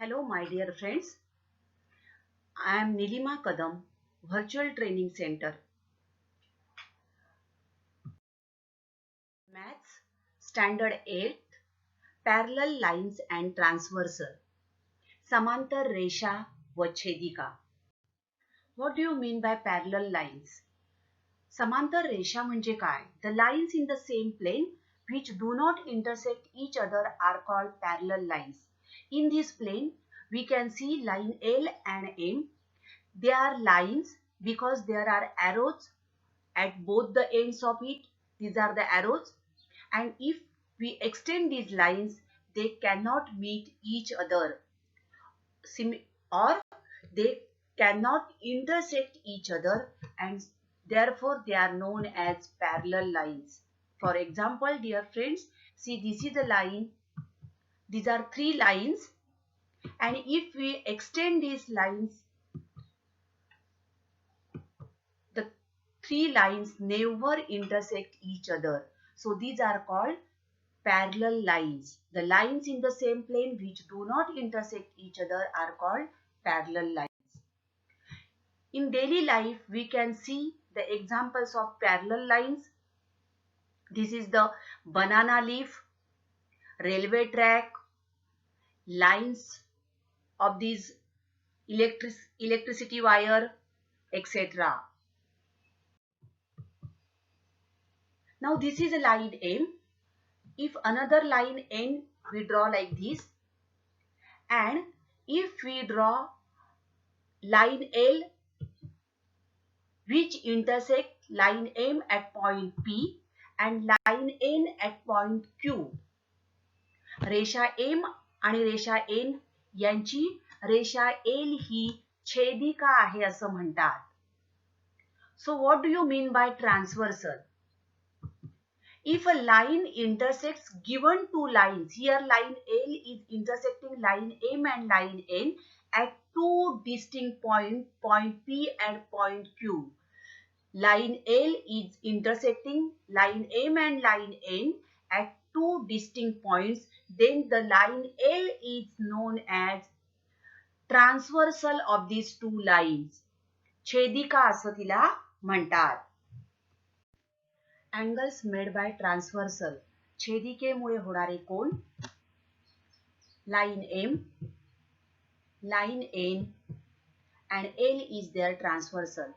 Hello, my dear friends. I am Nilima Kadam, Virtual Training Center. Maths, Standard 8, Parallel Lines and Transversal. Samantar Resha व छेदिका. What do you mean by parallel lines? समांतर रेषा म्हणजे काय? The lines in the same plane which do not intersect each other are called parallel lines. In this plane, we can see line L and M. They are lines because there are arrows at both the ends of it. These are the arrows, and if we extend these lines, they cannot meet each other or they cannot intersect each other, and therefore they are known as parallel lines. For example, dear friends, see, this is a line. These are three lines, and if we extend these lines, the three lines never intersect each other. So these are called parallel lines. The lines in the same plane which do not intersect each other are called parallel lines. In daily life, we can see the examples of parallel lines. This is the banana leaf, railway track, lines of these electricity wire, etc. Now this is a line M. If another line N we draw like this, and if we draw line L which intersect line M at point P and line N at point Q. रेषा M आणि रेषा N यांची रेषा L ही छेदिका आहे असं म्हणतात. So what do you mean by transversal? If a line intersects given two lines, here line L is intersecting line M and line N at two distinct points, point P and point Q. Line L is intersecting line M and line N at two distinct points, then the line L is known as transversal of these two lines. छेदिका असं तिला म्हणतात. Angles made by transversal. छेदिकेमुळे होणारे कोन. Line M, line N and L is their transversal.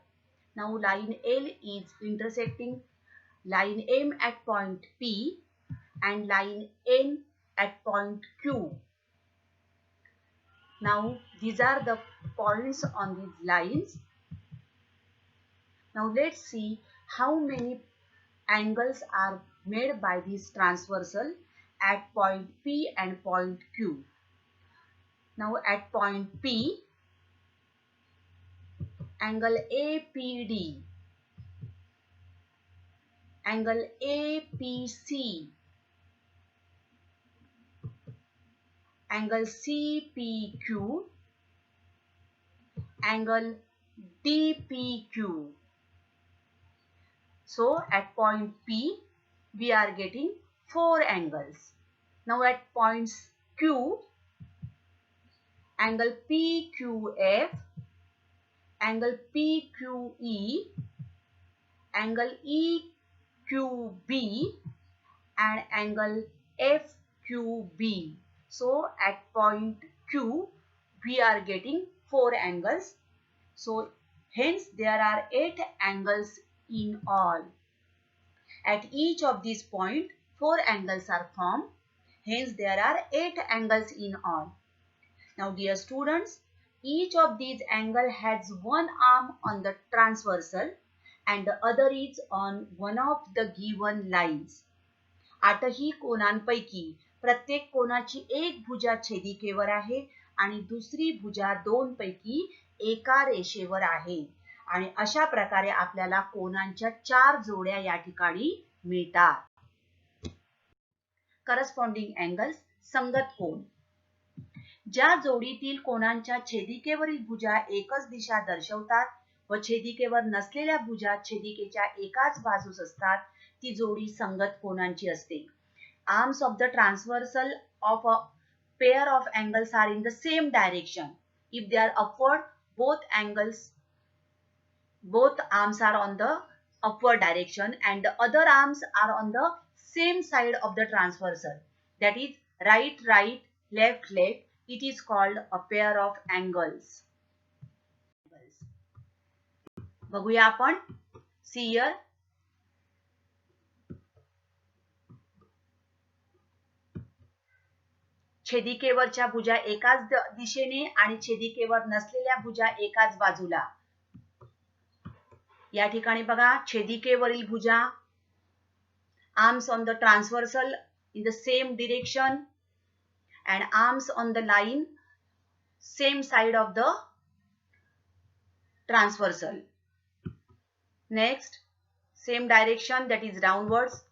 Now line L is intersecting line M at point P and line N at point Q. Now these are the points on these lines. Now let's see how many angles are made by this transversal at point P and point Q. Now at point P, angle APD, angle APC, angle CPQ, angle DPQ. So at point P, we are getting 4 angles. Now at points Q, angle PQF, angle PQE, angle EQB and angle FQB. So at point Q, we are getting 4 angles. So hence there are 8 angles in all. At each of these points, 4 angles are formed. Hence there are 8 angles in all. Now dear students, each of these angles has one arm on the transversal and the other is on one of the given lines. आठही कोनांपैकी प्रत्येक कोनाची एक भुजा छेदिकेवर आहे आणि दुसरी भुजा दोन पैकी एका रेषेवर आहे. आणि अशा प्रकारे आपल्याला कोनांच्या 4 जोड्या या ठिकाणी मिळतात. करस्पॉन्डिंग एंगल्स, संगत कोन. ज्या जोडीतील कोनांच्या छेदिकेवरील भुजा एकच दिशा दर्शवतात व छेदिकेवर नसलेल्या भुजा छेदिकेच्या एकाच बाजूस असतात, ती जोडी संगत कोनांची असते. Arms of the transversal of a pair of angles are in the same direction. If they are upward, both arms are on the upward direction and the other arms are on the same side of the transversal. That is right, right, left, left. It is called a pair of angles. बघूया आपण. See here. छेदिकेवरच्या भुजा एकाच दिशेने आणि छेदिकेवर नसलेल्या भुजा एकाच बाजूला. या ठिकाणी बघा छेदिकेवरील भुजा arms on the transversal in the same direction and arms on the line same side of the transversal. Next, same direction, that is downwards,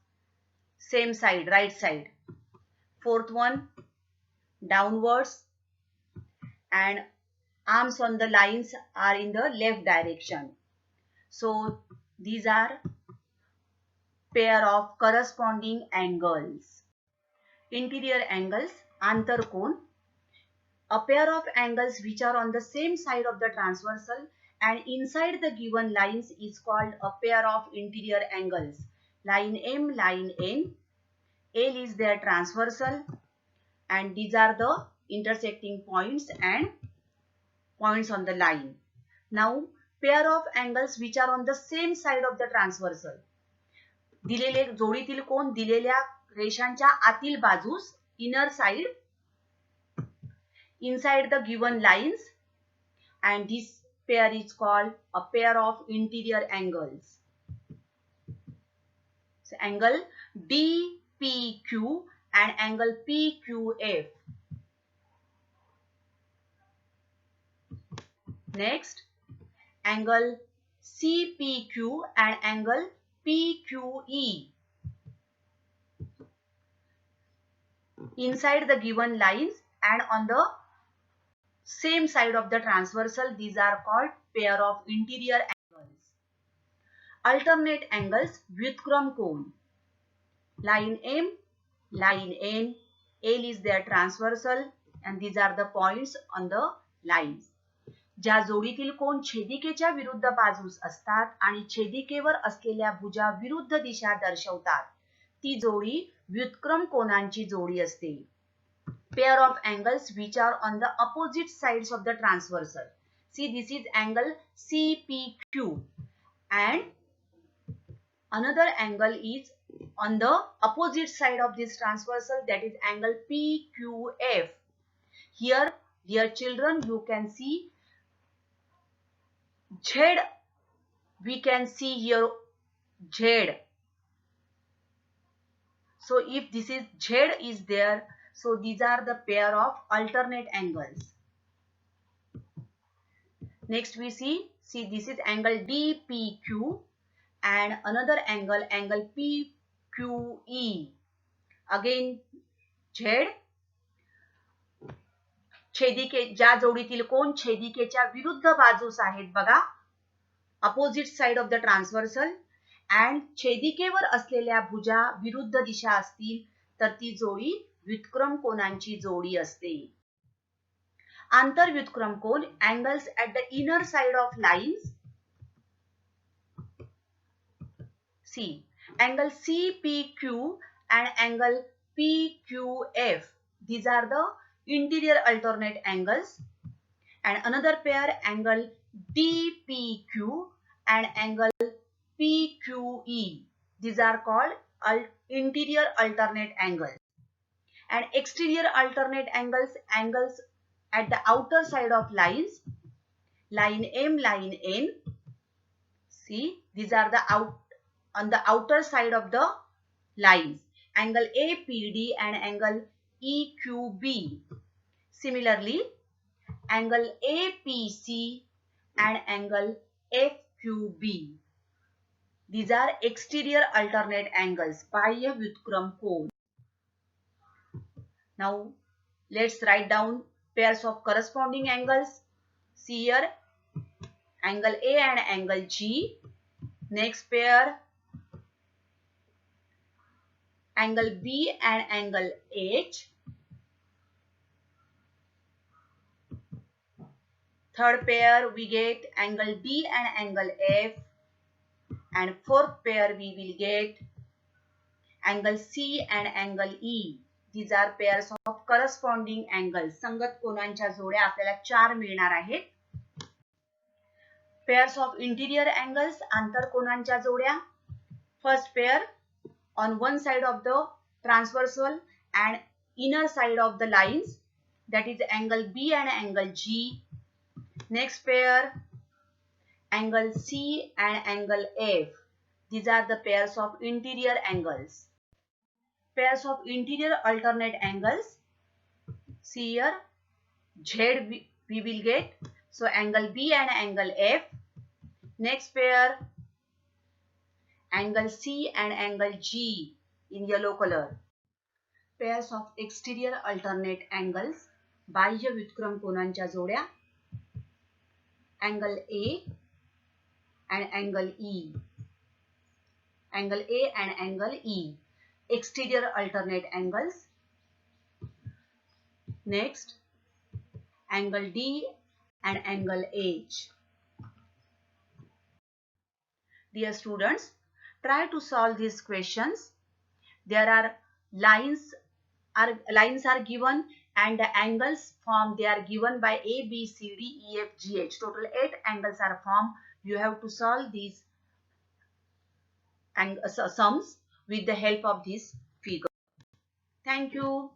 same side, right side. Fourth one, downwards and arms on the lines are in the left direction. So these are pair of corresponding angles. Interior angles, antarkon, a pair of angles which are on the same side of the transversal and inside the given lines is called a pair of interior angles. Line M, line N, L is their transversal and these are the intersecting points and points on the line. Now, pair of angles which are on the same side of the transversal. दिलेले जोडीतील कोन दिलेल्या रेषांच्या आतील बाजूस, inner side, inside the given lines, and this pair is called a pair of interior angles. So, angle DPQ and angle PQF. Next, angle CPQ and angle PQE. Inside the given lines and on the same side of the transversal, these are called pair of interior angles. Alternate angles, व्युत्क्रम कोन. Line M, line N, L is their transversal and these are the points on the lines. ज्या जोडीतील कोन छेदिकेच्या विरुद्ध बाजूस असतात आणि छेदिकेवर असलेल्या भुजा विरुद्ध दिशा दर्शवतात, ती जोडी व्युत्क्रम कोनांची जोडी असते. Pair of angles which are on the opposite sides of the transversal. See, this is angle CPQ and another angle is on the opposite side of this transversal, that is angle PQF. Here, dear children, you can see Z. We can see here Z. So if this is Z is there, so these are the pair of alternate angles. Next we see this is angle DPQ and another angle, angle PQE. Again Z. छेदिके ज्या जोडीतील कोन छेदिकेच्या विरुद्ध बाजूस आहेत बघा, opposite side of the transversal, and छेदिकेवर असलेल्या भुजा विरुद्ध दिशा असतील तर ती जोडी व्युत्क्रम कोनांची जोडी असते. आंतरव्युत्क्रम कोन, angles at the inner side of lines. See, angle CPQ and angle PQF. These are the interior alternate angles. And another pair, angle DPQ and angle PQE. These are called interior alternate angles. And exterior alternate angles, angles at the outer side of lines. Line M, line N. See, these are the on the outer side of the lines. Angle APD and angle EQB. Similarly, angle APC and angle FQB. These are exterior alternate angles, बाह्य व्युत्क्रम कोन. Now, let's write down pairs of corresponding angles. See here, angle A and angle G. Next pair, angle B and angle H. Third pair we get angle D and angle F, and fourth pair we will get angle C and angle E. These are pairs of corresponding angles. संगत कोनांच्या जोड्या आपल्याला 4 मिळणार आहेत. Pairs of interior angles, आंतरकोनांच्या जोड्या. First pair on one side of the transversal and inner side of the lines, that is angle B and angle G. Next pair, angle C and angle F. These are the pairs of interior angles. Pairs of interior alternate angles. See here, Z we will get. So angle B and angle F. Next pair, angle C and angle G in yellow color. Pairs of exterior alternate angles. बाह्य व्युत्क्रम कोनांच्या जोड्या. Angle A and angle E. Angle A and angle E. Exterior alternate angles. Next, angle D and angle H. Dear students, try to solve these questions. There are lines are given and the angles formed. They are given by A, B, C, D, E, F, G, H. Total 8 angles are formed. You have to solve these sums with the help of this figure. Thank you.